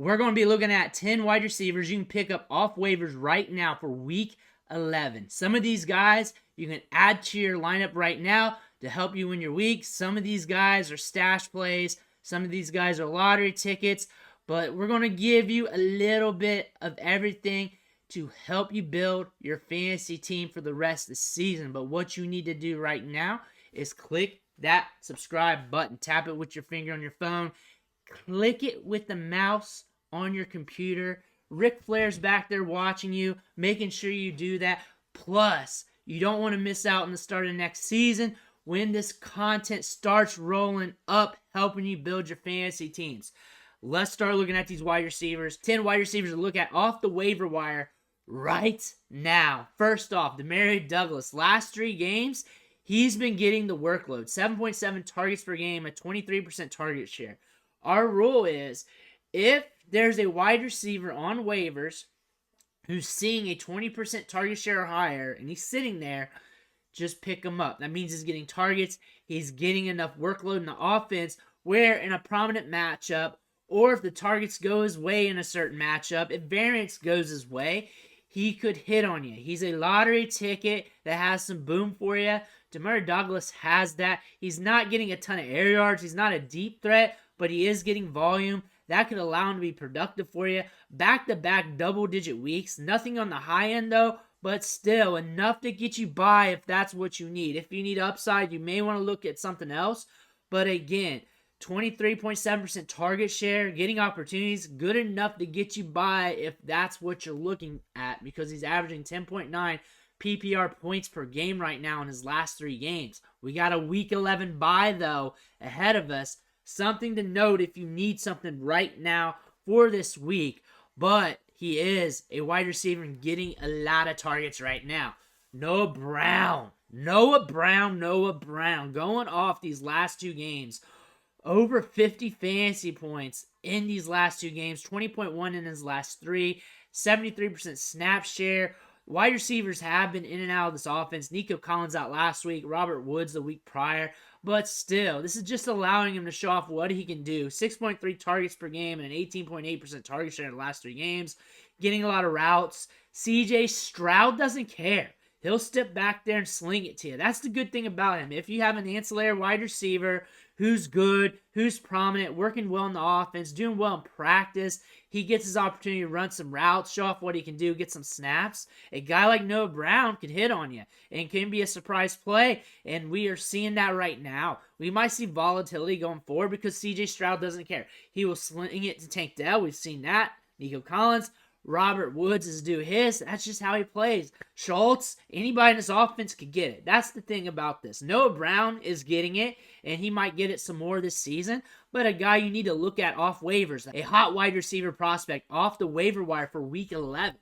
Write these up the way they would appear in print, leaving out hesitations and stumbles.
We're going to be looking at 10 wide receivers you can pick up off waivers right now for Week 11. Some of these guys you can add to your lineup right now to help you win your week. Some of these guys are stash plays. Some of these guys are lottery tickets. But we're going to give you a little bit of everything to help you build your fantasy team for the rest of the season. But what you need to do right now is click that subscribe button. Tap it with your finger on your phone. Click it with the mouse on your computer. Ric Flair's back there watching you, making sure you do that. Plus, you don't want to miss out on the start of next season when this content starts rolling up, helping you build your fantasy teams. Let's start looking at these wide receivers. 10 wide receivers to look at off the waiver wire right now. First off, Romeo Douglas. Last 3 games, he's been getting the workload. 7.7 targets per game, a 23% target share. Our rule is, if there's a wide receiver on waivers who's seeing a 20% target share or higher, and he's sitting there, just pick him up. That means he's getting targets, he's getting enough workload in the offense, where in a prominent matchup, or if the targets go his way in a certain matchup, if variance goes his way, he could hit on you. He's a lottery ticket that has some boom for you. Romeo Douglas has that. He's not getting a ton of air yards. He's not a deep threat, but he is getting volume. That could allow him to be productive for you. Back-to-back double-digit weeks. Nothing on the high end, though, but still enough to get you by if that's what you need. If you need upside, you may want to look at something else. But again, 23.7% target share, getting opportunities, good enough to get you by if that's what you're looking at, because he's averaging 10.9 PPR points per game right now in his last 3 games. We got a Week 11 bye, though, ahead of us. Something to note if you need something right now for this week, but he is a wide receiver and getting a lot of targets right now. Noah Brown, going off these last 2 games. Over 50 fantasy points in these last 2 games, 20.1 in his last 3, 73% snap share. Wide receivers have been in and out of this offense. Nico Collins out last week, Robert Woods the week prior. But still, this is just allowing him to show off what he can do. 6.3 targets per game and an 18.8% target share in the last 3 games. Getting a lot of routes. CJ Stroud doesn't care. He'll step back there and sling it to you. That's the good thing about him. If you have an ancillary wide receiver who's good, who's prominent, working well in the offense, doing well in practice, he gets his opportunity to run some routes, show off what he can do, get some snaps. A guy like Noah Brown could hit on you and can be a surprise play, and we are seeing that right now. We might see volatility going forward because CJ Stroud doesn't care. He will sling it to Tank Dell. We've seen that. Nico Collins. Robert Woods is due his. That's just how he plays. Schultz, anybody in this offense could get it. That's the thing about this. Noah Brown is getting it, and he might get it some more this season, but a guy you need to look at off waivers, a hot wide receiver prospect off the waiver wire for Week 11.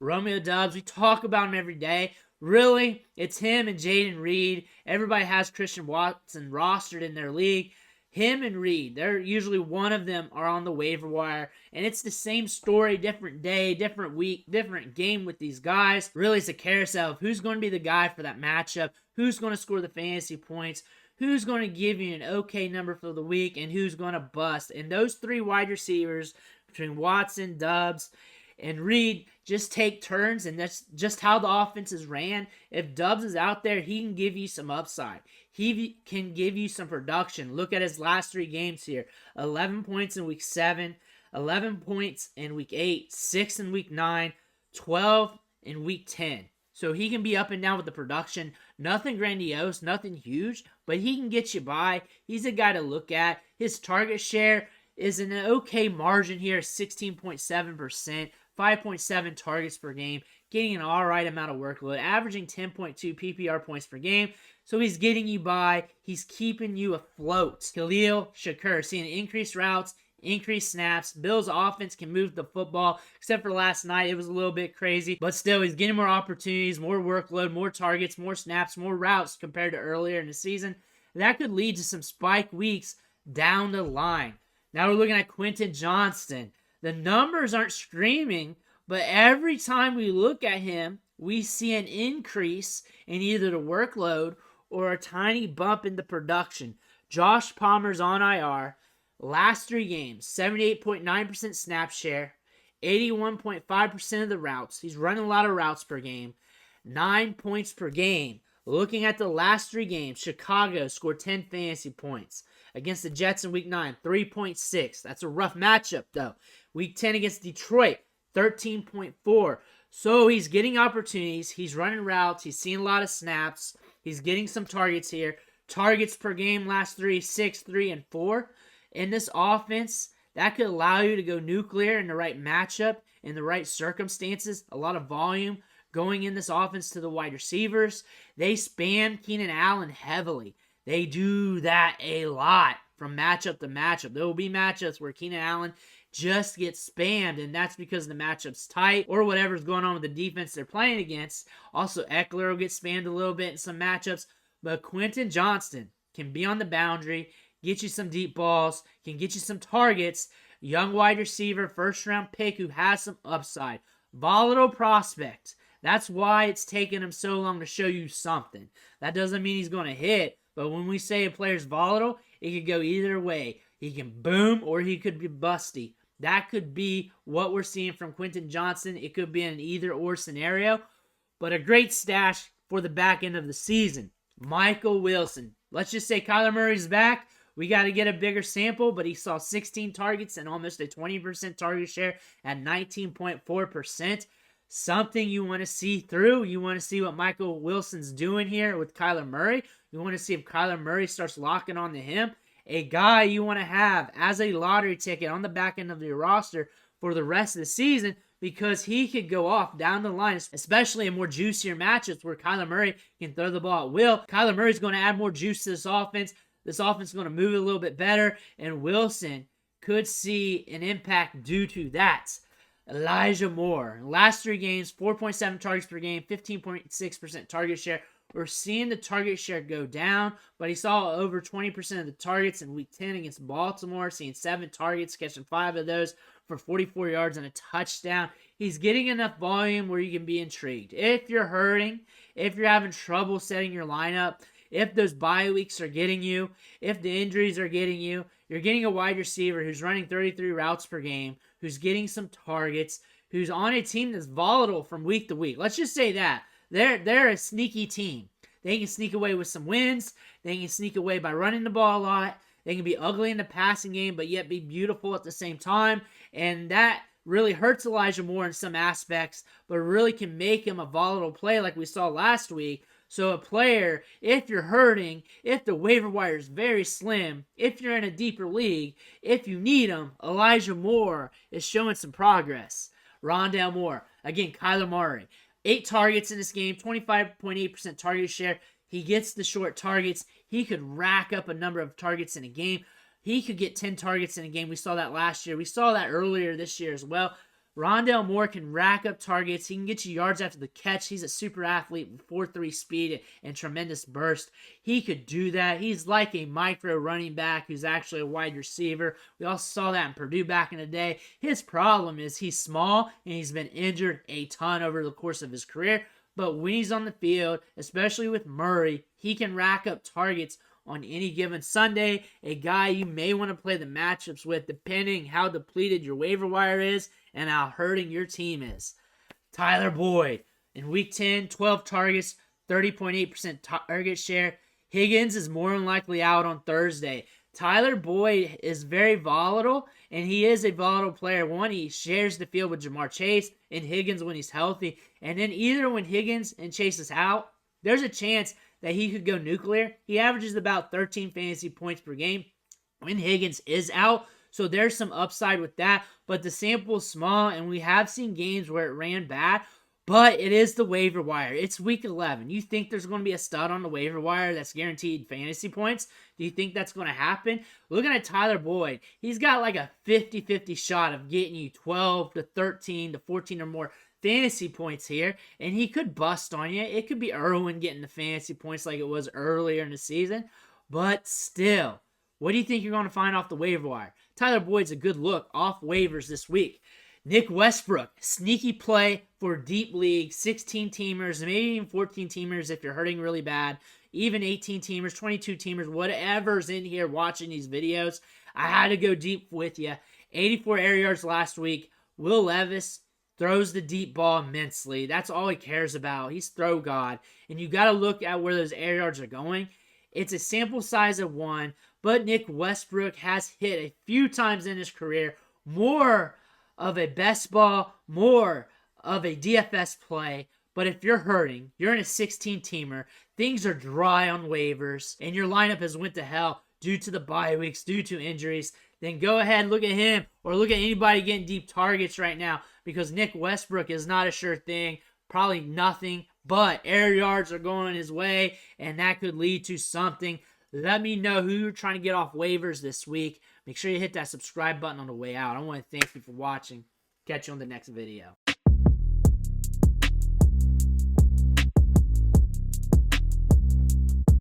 Romeo Dubose, we talk about him every day. Really, it's him and Jaden Reed. Everybody has Christian Watson rostered in their league. Him and Reed, they're usually one of them are on the waiver wire, and it's the same story, different day, different week, different game with these guys. Really, it's a carousel of who's going to be the guy for that matchup, who's going to score the fantasy points, who's going to give you an okay number for the week, and who's going to bust. And those 3 wide receivers, between Watson, Dubs, and Reed, just take turns, and that's just how the offense is ran. If Dubs is out there, he can give you some upside. He can give you some production. Look at his last 3 games here. 11 points in Week 7, 11 points in Week 8, 6 in Week 9, 12 in Week 10. So he can be up and down with the production. Nothing grandiose, nothing huge, but he can get you by. He's a guy to look at. His target share is an okay margin here, 16.7%. 5.7 targets per game, getting an alright amount of workload, averaging 10.2 PPR points per game. So he's getting you by. He's keeping you afloat. Kahlil Shakur, seeing increased routes, increased snaps. Bills' offense can move the football, except for last night. It was a little bit crazy. But still, he's getting more opportunities, more workload, more targets, more snaps, more routes compared to earlier in the season. That could lead to some spike weeks down the line. Now we're looking at Quinton Johnson. The numbers aren't screaming, but every time we look at him, we see an increase in either the workload or a tiny bump in the production. Josh Palmer's on IR. Last 3 games, 78.9% snap share, 81.5% of the routes. He's running a lot of routes per game. 9 points per game. Looking at the last 3 games, Chicago scored 10 fantasy points. Against the Jets in Week 9, 3.6. That's a rough matchup, though. Week 10 against Detroit, 13.4. So he's getting opportunities. He's running routes. He's seeing a lot of snaps. He's getting some targets here. Targets per game last 3, 6, 3, and 4. In this offense, that could allow you to go nuclear in the right matchup, in the right circumstances. A lot of volume going in this offense to the wide receivers. They spam Keenan Allen heavily. They do that a lot from matchup to matchup. There will be matchups where Keenan Allen just gets spammed, and that's because the matchup's tight or whatever's going on with the defense they're playing against. Also, Eckler will get spammed a little bit in some matchups, but Quinton Johnson can be on the boundary, get you some deep balls, can get you some targets. Young wide receiver, first-round pick who has some upside. Volatile prospect. That's why it's taken him so long to show you something. That doesn't mean he's going to hit, but when we say a player's volatile, it could go either way. He can boom or he could be busty. That could be what we're seeing from Quinton Johnson. It could be an either-or scenario, but a great stash for the back end of the season. Michael Wilson. Let's just say Kyler Murray's back. We got to get a bigger sample, but he saw 16 targets and almost a 20% target share at 19.4%. Something you want to see through. You want to see what Michael Wilson's doing here with Kyler Murray. You want to see if Kyler Murray starts locking on to him. A guy you want to have as a lottery ticket on the back end of your roster for the rest of the season, because he could go off down the line, especially in more juicier matchups where Kyler Murray can throw the ball at will. Kyler Murray's going to add more juice to this offense. This offense is going to move a little bit better, and Wilson could see an impact due to that. Elijah Moore. Last 3 games, 4.7 targets per game, 15.6% target share. We're seeing the target share go down, but he saw over 20% of the targets in Week 10 against Baltimore, seeing 7 targets, catching 5 of those for 44 yards and a touchdown. He's getting enough volume where you can be intrigued. If you're hurting, if you're having trouble setting your lineup, if those bye weeks are getting you, if the injuries are getting you, you're getting a wide receiver who's running 33 routes per game, who's getting some targets, who's on a team that's volatile from week to week. Let's just say that. They're a sneaky team. They can sneak away with some wins. They can sneak away by running the ball a lot. They can be ugly in the passing game, but yet be beautiful at the same time. And that really hurts Elijah Moore in some aspects, but really can make him a volatile play like we saw last week. So a player, if you're hurting, if the waiver wire is very slim, if you're in a deeper league, if you need him, Elijah Moore is showing some progress. Rondale Moore. Again, Kyler Murray. 8 targets in this game, 25.8% target share. He gets the short targets. He could rack up a number of targets in a game. He could get 10 targets in a game. We saw that last year. We saw that earlier this year as well. Rondale Moore can rack up targets. He can get you yards after the catch. He's a super athlete with 4.3 speed and tremendous burst. He could do that. He's like a micro running back who's actually a wide receiver. We also saw that in Purdue back in the day. His problem is he's small and he's been injured a ton over the course of his career. But when he's on the field, especially with Murray, he can rack up targets on any given Sunday. A guy you may want to play the matchups with depending how depleted your waiver wire is and how hurting your team is. Tyler Boyd. In Week 10, 12 targets, 30.8% target share. Higgins is more than likely out on Thursday. Tyler Boyd is very volatile, and he is a volatile player. One, he shares the field with Jamar Chase and Higgins when he's healthy. And then either when Higgins and Chase is out, there's a chance that he could go nuclear. He averages about 13 fantasy points per game when Higgins is out. So there's some upside with that. But the sample is small, and we have seen games where it ran bad. But it is the waiver wire. It's Week 11. You think there's going to be a stud on the waiver wire that's guaranteed fantasy points? Do you think that's going to happen? Looking at Tyler Boyd, he's got like a 50-50 shot of getting you 12 to 13 to 14 or more fantasy points here, and he could bust on you. It could be Irwin getting the fantasy points like it was earlier in the season, but still, what do you think you're going to find off the waiver wire? Tyler Boyd's a good look off waivers this week. Nick Westbrook, sneaky play for deep league, 16-teamers, maybe even 14-teamers if you're hurting really bad. even 18-teamers, 22-teamers, whatever's in here watching these videos. I had to go deep with you. 84 air yards last week. Will Levis throws the deep ball immensely. That's all he cares about. He's throw god. And you got to look at where those air yards are going. It's a sample size of 1, but Nick Westbrook has hit a few times in his career more of a best ball, more of a DFS play. But if you're hurting, you're in a 16-teamer, things are dry on waivers, and your lineup has went to hell due to the bye weeks, due to injuries, then go ahead and look at him or look at anybody getting deep targets right now, because Nick Westbrook is not a sure thing, probably nothing, but air yards are going his way, and that could lead to something. Let me know who you're trying to get off waivers this week. Make sure you hit that subscribe button on the way out. I want to thank you for watching. Catch you on the next video.